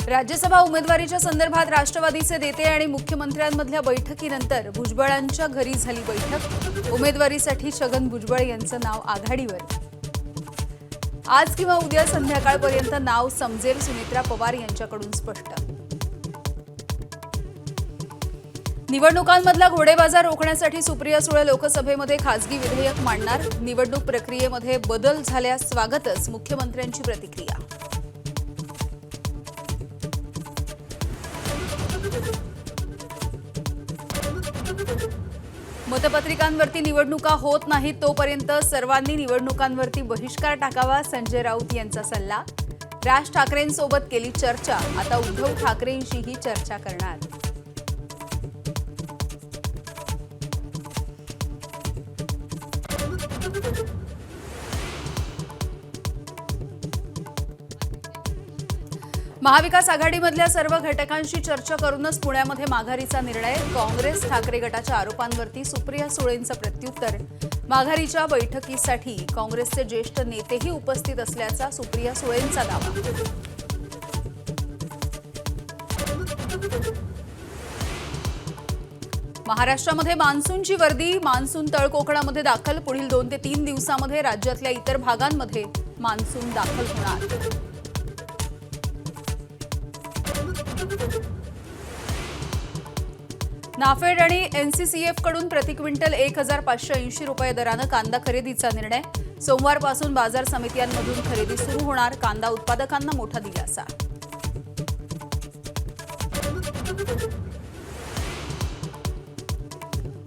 राज्यसभा उमेदवारीच्या संदर्भात राष्ट्रवादीचे नेते आणि मुख्यमंत्र्यांमधल्या बैठकीनंतर भुजबळांच्या घरी झाली बैठक। उमेदवारीसाठी छगन भुजबळ यांचं नाव आघाडीवर। आज किंवा उद्या संध्याकाळपर्यंत नाव समजेल, सुमित्रा पवार यांच्याकडून स्पष्ट। निवडणुकांमधला घोडेबाजार रोखण्यासाठी सुप्रिया सुळे लोकसभेमध्ये खासगी विधेयक मांडणार। निवडणूक प्रक्रियेमध्ये बदल झाल्यास स्वागतच, मुख्यमंत्र्यांची प्रतिक्रिया। मतपत्रिकांवरती निवडणुका होत नाहीत तोपर्यंत सर्वांनी निवडणुकांवरती बहिष्कार टाकावा, संजय राऊत यांचा सल्ला। राज ठाकरेंसोबत केली चर्चा, आता उद्धव ठाकरेंशीही चर्चा करणार। महाविकास आघाडीमधल्या सर्व घटकांशी चर्चा करूनच पुण्यामध्ये माघारीचा निर्णय। काँग्रेस ठाकरे गटाच्या आरोपांवरती सुप्रिया सुळेंचं प्रत्युत्तर। माघारीच्या बैठकीसाठी काँग्रेसचे ज्येष्ठ नेतेही उपस्थित असल्याचा सुप्रिया सुळेंचा दावा। महाराष्ट्रामध्ये मान्सूनची वर्दी, मान्सून तळ कोकणामध्ये दाखल। पुढील 2 ते 3 दिवसांमध्ये राज्यातल्या इतर भागांमध्ये मान्सून दाखल होणार। नाफेड आणि एनसीसीएफ कडून प्रति क्विंटल 1580 रुपये दरानं कांदा खरेदीचा निर्णय। सोमवारपासून बाजार समित्यांमधून खरेदी सुरू होणार। कांदा उत्पादकांना मोठा दिलासा।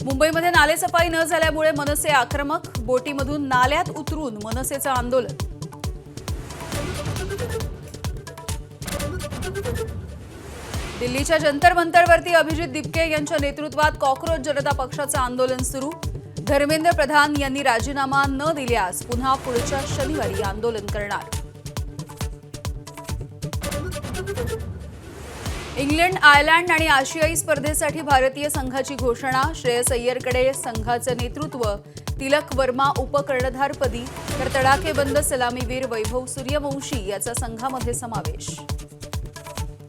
मुंबईमध्ये नालेसफाई न झाल्यामुळे मनसे आक्रमक। बोटीमधून नाल्यात उतरून मनसेचं आंदोलन। दिल्लीच्या जंतर मंतरवरती अभिजित दिपके यांच्या नेतृत्वात कॉकरोच जनता पक्षाचं आंदोलन सुरू। धर्मेंद्र प्रधान यांनी राजीनामा न दिल्यास पुन्हा पुढच्या शनिवारी आंदोलन करणार। इंग्लंड, आयर्लंड आणि आशियाई स्पर्धेसाठी भारतीय संघाची घोषणा। श्रेयस अय्यरकडे संघाचं नेतृत्व, तिलक वर्मा उपकर्णधारपदी, तर तडाखेबंद सलामीवीर वैभव सूर्यवंशी याचा संघामध्ये समावेश।